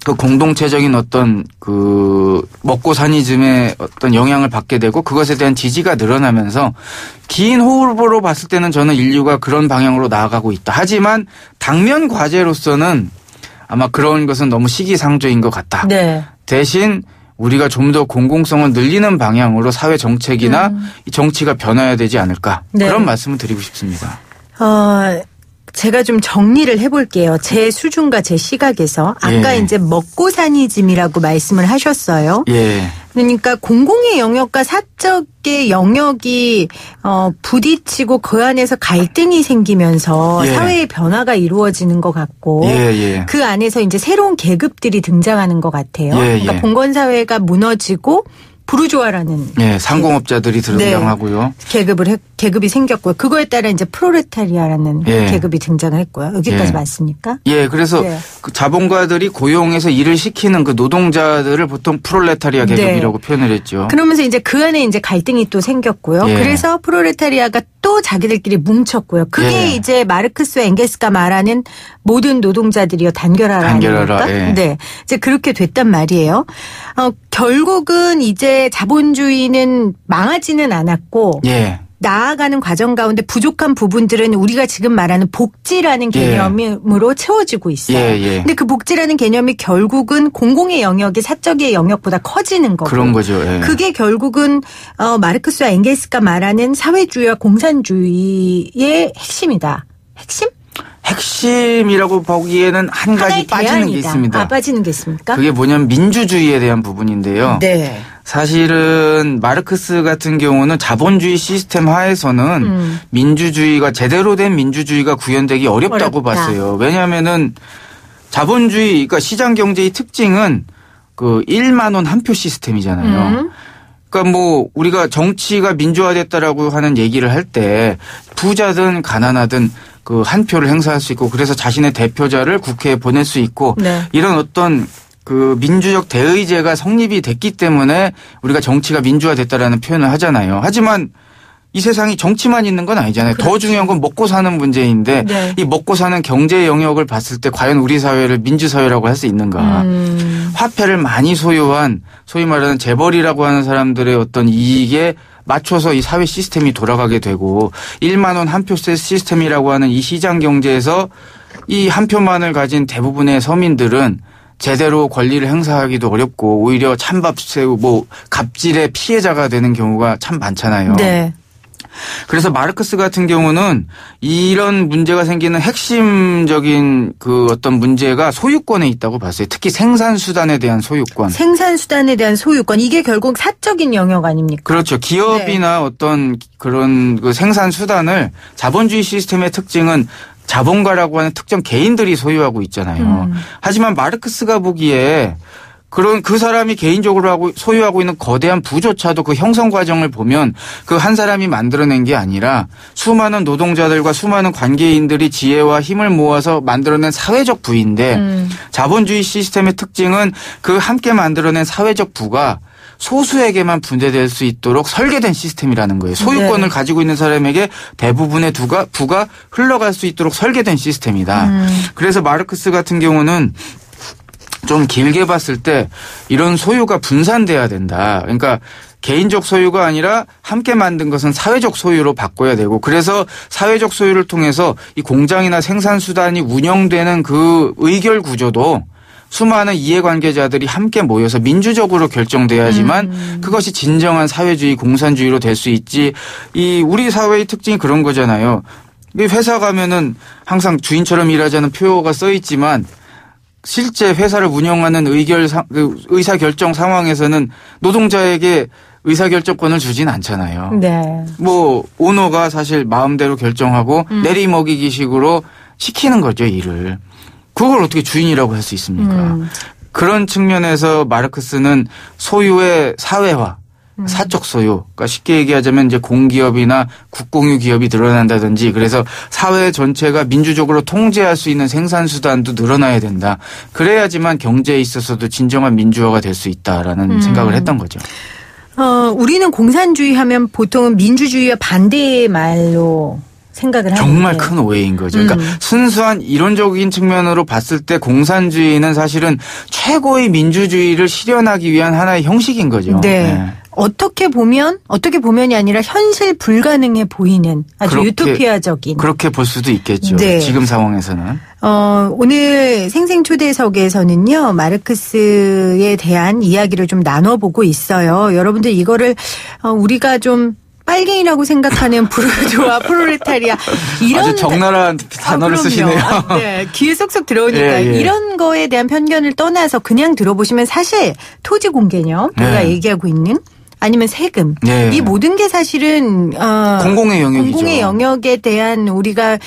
그 공동체적인 어떤 그 먹고 사니즘의 어떤 영향을 받게 되고 그것에 대한 지지가 늘어나면서 긴 호흡으로 봤을 때는 저는 인류가 그런 방향으로 나아가고 있다. 하지만 당면 과제로서는 아마 그런 것은 너무 시기상조인 것 같다. 네. 대신 우리가 좀 더 공공성을 늘리는 방향으로 사회 정책이나 이 정치가 변화해야 되지 않을까. 네. 그런 말씀을 드리고 싶습니다. 제가 좀 정리를 해볼게요. 제 수준과 제 시각에서. 아까 예. 이제 먹고 사니즘이라고 말씀을 하셨어요. 예. 그러니까 공공의 영역과 사적의 영역이 부딪히고 그 안에서 갈등이 생기면서 예. 사회의 변화가 이루어지는 것 같고 예. 그 안에서 이제 새로운 계급들이 등장하는 것 같아요. 예. 그러니까 봉건사회가 무너지고 부르주아라는 예, 상공업자들이 등장하고요. 계급이 생겼고요. 그거에 따라 이제 프로레타리아라는 예. 계급이 등장을 했고요. 여기까지 예. 맞습니까? 예, 그래서 네. 그 자본가들이 고용해서 일을 시키는 그 노동자들을 보통 프롤레타리아 계급이라고 표현을 했죠. 그러면서 이제 그 안에 이제 갈등이 또 생겼고요. 예. 그래서 프롤레타리아가 또 자기들끼리 뭉쳤고요. 그게 예. 이제 마르크스와 엥겔스가 말하는 모든 노동자들이여 단결하라. 예. 네. 이제 그렇게 됐단 말이에요. 결국은 이제 자본주의는 망하지는 않았고 예. 나아가는 과정 가운데 부족한 부분들은 우리가 지금 말하는 복지라는 개념으로 채워지고 있어요. 예. 근데 그 복지라는 개념이 결국은 공공의 영역이 사적의 영역보다 커지는 거고. 그런 거죠. 예. 그게 결국은 마르크스와 엥겔스가 말하는 사회주의와 공산주의의 핵심이다. 핵심? 핵심이라고 보기에는 한 가지 하나의 빠지는 게 대안이다. 있습니다. 빠지는 게 있습니까? 그게 뭐냐면 민주주의에 대한 부분인데요. 네. 사실은 마르크스 같은 경우는 자본주의 시스템 하에서는 민주주의가 제대로 된 민주주의가 구현되기 어렵다고 어렵다. 봤어요. 왜냐하면은 자본주의, 그러니까 시장 경제의 특징은 그 1만 원 한 표 시스템이잖아요. 그러니까 뭐 우리가 정치가 민주화됐다라고 하는 얘기를 할 때 부자든 가난하든 그 한 표를 행사할 수 있고 그래서 자신의 대표자를 국회에 보낼 수 있고 네. 이런 어떤 그 민주적 대의제가 성립이 됐기 때문에 우리가 정치가 민주화됐다라는 표현을 하잖아요. 하지만 이 세상이 정치만 있는 건 아니잖아요. 더 중요한 건 먹고 사는 문제인데 네. 이 먹고 사는 경제 영역을 봤을 때 과연 우리 사회를 민주사회라고 할 수 있는가. 화폐를 많이 소유한 소위 말하는 재벌이라고 하는 사람들의 어떤 이익에 맞춰서 이 사회 시스템이 돌아가게 되고 1만 원 한 표 시스템이라고 하는 이 시장 경제에서 이 한 표만을 가진 대부분의 서민들은 제대로 권리를 행사하기도 어렵고 오히려 찬밥새 뭐 갑질의 피해자가 되는 경우가 참 많잖아요. 네. 그래서 마르크스 같은 경우는 이런 문제가 생기는 핵심적인 그 어떤 문제가 소유권에 있다고 봤어요. 특히 생산수단에 대한 소유권. 생산수단에 대한 소유권. 이게 결국 사적인 영역 아닙니까? 그렇죠. 기업이나 어떤 그런 그 생산수단을 자본주의 시스템의 특징은 자본가라고 하는 특정 개인들이 소유하고 있잖아요. 하지만 마르크스가 보기에 그런 그 사람이 개인적으로 소유하고 있는 거대한 부조차도 그 형성 과정을 보면 그 한 사람이 만들어낸 게 아니라 수많은 노동자들과 수많은 관계인들이 지혜와 힘을 모아서 만들어낸 사회적 부인데 자본주의 시스템의 특징은 그 함께 만들어낸 사회적 부가 소수에게만 분배될 수 있도록 설계된 시스템이라는 거예요. 소유권을 네. 가지고 있는 사람에게 대부분의 부가 흘러갈 수 있도록 설계된 시스템이다. 그래서 마르크스 같은 경우는 좀 길게 봤을 때 이런 소유가 분산돼야 된다. 그러니까 개인적 소유가 아니라 함께 만든 것은 사회적 소유로 바꿔야 되고 그래서 사회적 소유를 통해서 이 공장이나 생산수단이 운영되는 그 의결 구조도 수많은 이해관계자들이 함께 모여서 민주적으로 결정돼야지만 그것이 진정한 사회주의 공산주의로 될 수 있지. 이 우리 사회의 특징이 그런 거잖아요. 회사 가면은 항상 주인처럼 일하자는 표가 써 있지만 실제 회사를 운영하는 의사결정 상황에서는 노동자에게 의사결정권을 주진 않잖아요. 네. 뭐 오너가 사실 마음대로 결정하고 내리먹이기식으로 시키는 거죠, 일을. 그걸 어떻게 주인이라고 할 수 있습니까? 그런 측면에서 마르크스는 소유의 사회화, 사적 소유. 그러니까 쉽게 얘기하자면 이제 공기업이나 국공유 기업이 늘어난다든지 그래서 사회 전체가 민주적으로 통제할 수 있는 생산 수단도 늘어나야 된다. 그래야지만 경제에 있어서도 진정한 민주화가 될 수 있다라는 생각을 했던 거죠. 우리는 공산주의 하면 보통은 민주주의와 반대의 말로 생각을 하는데 정말 큰 오해인 거죠. 그러니까 순수한 이론적인 측면으로 봤을 때 공산주의는 사실은 최고의 민주주의를 실현하기 위한 하나의 형식인 거죠. 네. 어떻게 보면이 아니라 현실 불가능해 보이는 아주 유토피아적인. 그렇게 볼 수도 있겠죠. 네. 지금 상황에서는. 오늘 생생초대석에서는요, 마르크스에 대한 이야기를 좀 나눠보고 있어요. 여러분들 이거를, 우리가 좀 빨갱이라고 생각하는 부르주아, 프롤레타리아 이런 아주 적나라한 단어를 쓰시네요. 네, 귀에 쏙쏙 들어오니까 예. 이런 거에 대한 편견을 떠나서 그냥 들어보시면 사실 토지 공개념 우리가 얘기하고 있는 아니면 세금 이 모든 게 사실은 공공의 영역이죠. 공공의 영역에 대한 우리가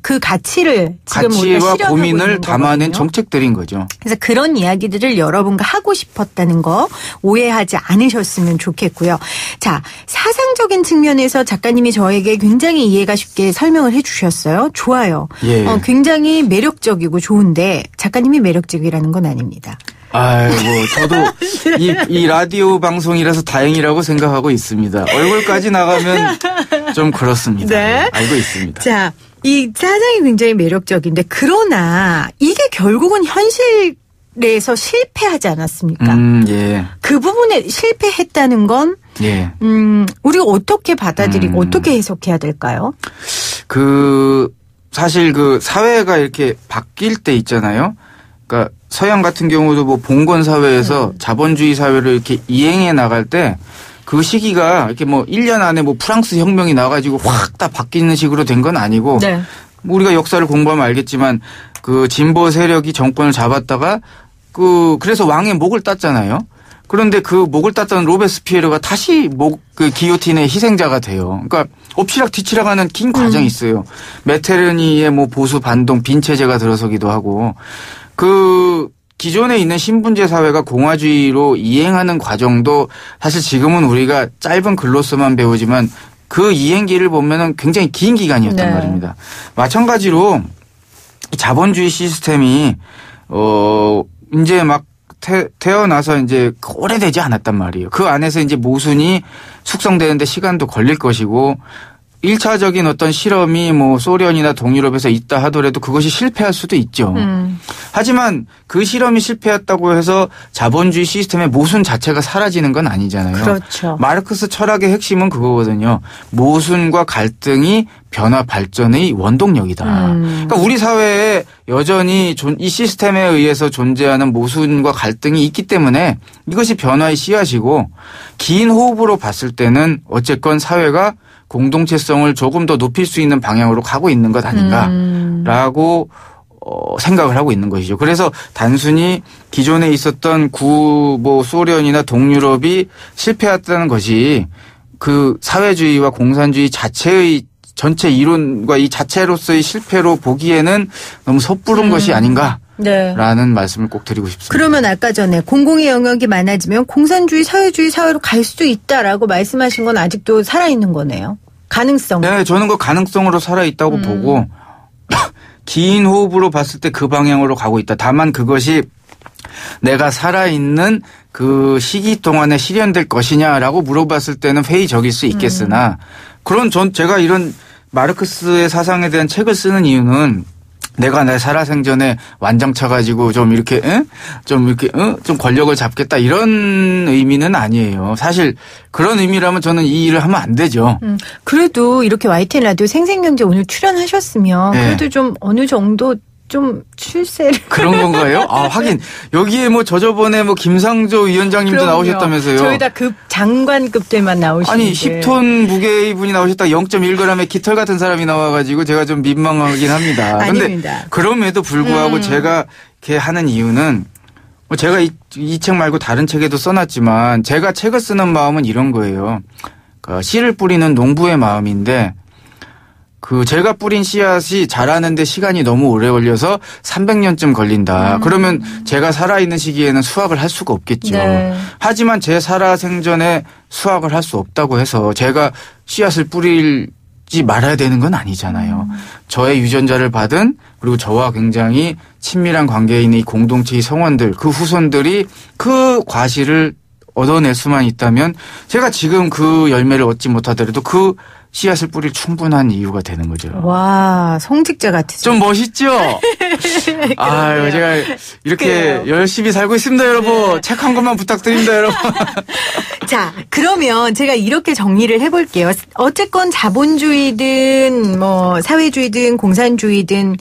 그 가치를 지금 우리가 가치와 실현하고 고민을 있는 담아낸 거거든요. 정책들인 거죠. 그래서 그런 이야기들을 여러분과 하고 싶었다는 거 오해하지 않으셨으면 좋겠고요. 자, 사상적인 측면에서 작가님이 저에게 굉장히 이해가 쉽게 설명을 해 주셨어요. 좋아요. 예. 굉장히 매력적이고 좋은데 작가님이 매력적이라는 건 아닙니다. 아이고, 저도 이 라디오 방송이라서 다행이라고 생각하고 있습니다. 얼굴까지 나가면 좀 그렇습니다. 네. 알고 있습니다. 자, 이 사상이 굉장히 매력적인데 그러나 이게 결국은 현실에서 실패하지 않았습니까? 예. 그 부분에 실패했다는 건 예. 우리가 어떻게 받아들이고 어떻게 해석해야 될까요? 사실 사회가 이렇게 바뀔 때 있잖아요. 그러니까 서양 같은 경우도 뭐 봉건 사회에서 자본주의 사회를 이렇게 이행해 나갈 때 그 시기가 이렇게 뭐 1년 안에 뭐 프랑스 혁명이 나가지고 확 다 바뀌는 식으로 된 건 아니고 네. 우리가 역사를 공부하면 알겠지만 그 진보 세력이 정권을 잡았다가 그래서 왕의 목을 땄잖아요. 그런데 그 목을 땄던 로베스피에르가 다시 그 기요틴의 희생자가 돼요. 그러니까 엎치락 뒤치락하는 긴 과정이 있어요. 메테르니의 뭐 보수 반동 빈체제가 들어서기도 하고 기존에 있는 신분제 사회가 공화주의로 이행하는 과정도 사실 지금은 우리가 짧은 글로서만 배우지만 그 이행기를 보면은 굉장히 긴 기간이었단 말입니다. 마찬가지로 자본주의 시스템이 이제 막 태어나서 이제 오래되지 않았단 말이에요. 그 안에서 이제 모순이 숙성되는데 시간도 걸릴 것이고 1차적인 어떤 실험이 뭐 소련이나 동유럽에서 있다 하더라도 그것이 실패할 수도 있죠. 하지만 그 실험이 실패했다고 해서 자본주의 시스템의 모순 자체가 사라지는 건 아니잖아요. 그렇죠. 마르크스 철학의 핵심은 그거거든요. 모순과 갈등이 변화 발전의 원동력이다. 그러니까 우리 사회에 여전히 이 시스템에 의해서 존재하는 모순과 갈등이 있기 때문에 이것이 변화의 씨앗이고 긴 호흡으로 봤을 때는 어쨌건 사회가 공동체성을 조금 더 높일 수 있는 방향으로 가고 있는 것 아닌가라고 생각을 하고 있는 것이죠. 그래서 단순히 기존에 있었던 소련이나 동유럽이 실패했다는 것이 그 사회주의와 공산주의 자체의 전체 이론과 이 자체로서의 실패로 보기에는 너무 섣부른 것이 아닌가. 네. 라는 말씀을 꼭 드리고 싶습니다. 그러면 아까 전에 공공의 영역이 많아지면 공산주의, 사회주의 사회로 갈 수도 있다라고 말씀하신 건 아직도 살아있는 거네요. 가능성. 네, 저는 그 가능성으로 살아있다고 보고 긴 호흡으로 봤을 때 그 방향으로 가고 있다. 다만 그것이 내가 살아있는 그 시기 동안에 실현될 것이냐라고 물어봤을 때는 회의적일 수 있겠으나 제가 이런 마르크스의 사상에 대한 책을 쓰는 이유는 내가 내 살아생전에 완장차 가지고 좀 권력을 잡겠다 이런 의미는 아니에요. 사실 그런 의미라면 저는 이 일을 하면 안 되죠. 그래도 이렇게 YTN 라디오 생생경제 오늘 출연하셨으면 그래도 좀 어느 정도 좀 출세를. 그런 건가요? 하긴 여기에 저번에 김상조 위원장님도 나오셨다면서요. 저희 다 장관급들만 나오시는데. 아니 10톤 무게의 분이 나오셨다 0.1g의 깃털 같은 사람이 나와가지고 제가 좀 민망하긴 합니다. 아닙니다. 근데 그럼에도 불구하고 제가 이렇게 하는 이유는 제가 이 책 말고 다른 책에도 써놨지만 제가 책을 쓰는 마음은 이런 거예요. 씨를 뿌리는 농부의 마음인데 제가 뿌린 씨앗이 자라는데 시간이 너무 오래 걸려서 300년쯤 걸린다. 그러면 제가 살아있는 시기에는 수확을 할 수가 없겠죠. 네. 하지만 제 살아생전에 수확을 할 수 없다고 해서 제가 씨앗을 뿌리지 말아야 되는 건 아니잖아요. 저의 유전자를 받은 그리고 저와 굉장히 친밀한 관계에 있는 이 공동체의 성원들, 그 후손들이 그 과실을 얻어낼 수만 있다면 제가 지금 그 열매를 얻지 못하더라도 그 씨앗을 뿌릴 충분한 이유가 되는 거죠. 와, 성직자 같으죠. 좀 멋있죠? 아유, 제가 이렇게 그래요. 열심히 살고 있습니다, 여러분. 네. 책 한 권만 부탁드립니다, 여러분. 자, 그러면 제가 이렇게 정리를 해볼게요. 어쨌건 자본주의든 뭐 사회주의든 공산주의든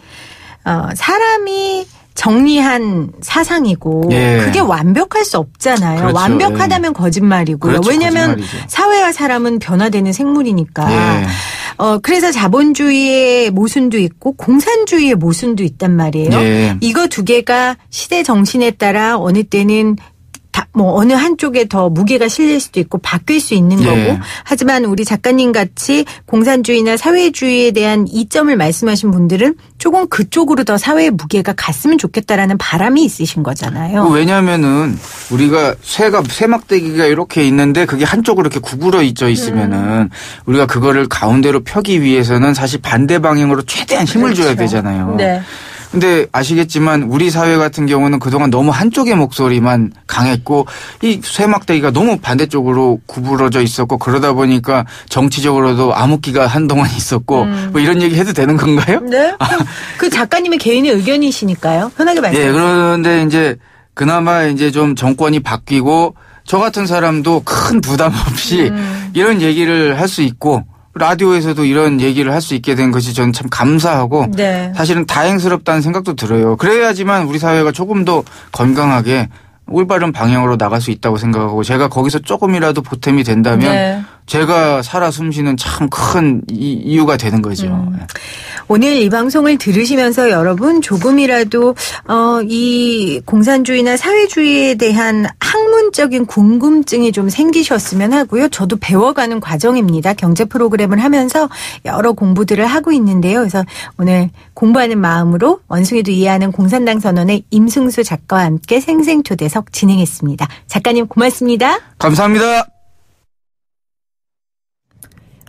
사람이 정리한 사상이고 예. 그게 완벽할 수 없잖아요. 그렇죠. 완벽하다면 거짓말이고요. 그렇죠. 왜냐하면 거짓말이죠. 사회와 사람은 변화되는 생물이니까. 예. 그래서 자본주의의 모순도 있고 공산주의의 모순도 있단 말이에요. 예. 이거 두 개가 시대 정신에 따라 어느 때는 어느 한쪽에 더 무게가 실릴 수도 있고 바뀔 수 있는 예. 거고. 하지만 우리 작가님 같이 공산주의나 사회주의에 대한 이점을 말씀하신 분들은 조금 그쪽으로 더 사회의 무게가 갔으면 좋겠다라는 바람이 있으신 거잖아요. 왜냐하면은 우리가 쇠막대기가 이렇게 있는데 그게 한쪽으로 이렇게 구부러 있으면은 우리가 그거를 가운데로 펴기 위해서는 사실 반대 방향으로 최대한 힘을 줘야 그렇죠. 되잖아요. 네. 근데 아시겠지만 우리 사회 같은 경우는 그동안 너무 한쪽의 목소리만 강했고 이 쇠막대기가 너무 반대쪽으로 구부러져 있었고 그러다 보니까 정치적으로도 암흑기가 한동안 있었고 뭐 이런 얘기 해도 되는 건가요? 네. 그 작가님의 개인의 의견이시니까요. 편하게 말씀하세요. 예, 그런데 이제 그나마 이제 좀 정권이 바뀌고 저 같은 사람도 큰 부담 없이 이런 얘기를 할 수 있고 라디오에서도 이런 얘기를 할 수 있게 된 것이 저는 참 감사하고 네. 사실은 다행스럽다는 생각도 들어요. 그래야지만 우리 사회가 조금 더 건강하게 올바른 방향으로 나갈 수 있다고 생각하고 제가 거기서 조금이라도 보탬이 된다면 네. 제가 살아 숨쉬는 참 큰 이유가 되는 거죠. 오늘 이 방송을 들으시면서 여러분 조금이라도 이 공산주의나 사회주의에 대한 학문적인 궁금증이 좀 생기셨으면 하고요. 저도 배워가는 과정입니다. 경제 프로그램을 하면서 여러 공부들을 하고 있는데요. 그래서 오늘 공부하는 마음으로 원숭이도 이해하는 공산당 선언의 임승수 작가와 함께 생생초대석 진행했습니다. 작가님 고맙습니다. 감사합니다.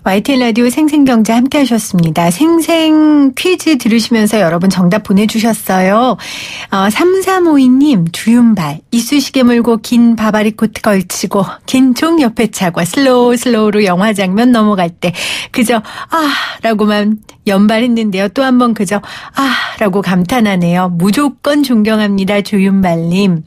YTN 라디오 생생경제 함께 하셨습니다. 생생 퀴즈 들으시면서 여러분 정답 보내주셨어요. 3352님 주윤발 이쑤시개 물고 긴 바바리 코트 걸치고 긴 총 옆에 차고 슬로우로 영화 장면 넘어갈 때 그저 라고만 연발했는데요. 또 한 번 그저 라고 감탄하네요. 무조건 존경합니다. 주윤발님.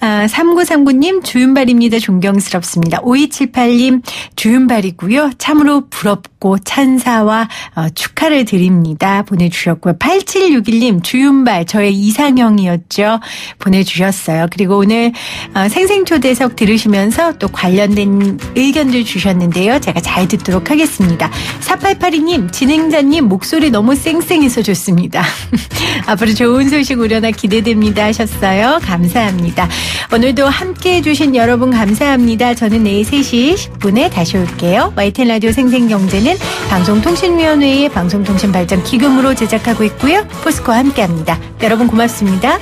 3939님 주윤발입니다. 존경스럽습니다. 5278님 주윤발이고요. 참으로 부럽고 찬사와 축하를 드립니다. 보내주셨고요. 8761님 주윤발 저의 이상형이었죠. 보내주셨어요. 그리고 오늘 생생초대석 들으시면서 또 관련된 의견들 주셨는데요. 제가 잘 듣도록 하겠습니다. 4882님 진행자님 목소리 너무 쌩쌩해서 좋습니다. 앞으로 좋은 소식 우려나 기대됩니다 하셨어요. 감사합니다. 오늘도 함께해 주신 여러분 감사합니다. 저는 내일 3시 10분에 다시 올게요. YTN 라디오 생생경제는 방송통신위원회의 방송통신발전기금으로 제작하고 있고요. 포스코와 함께합니다. 여러분 고맙습니다.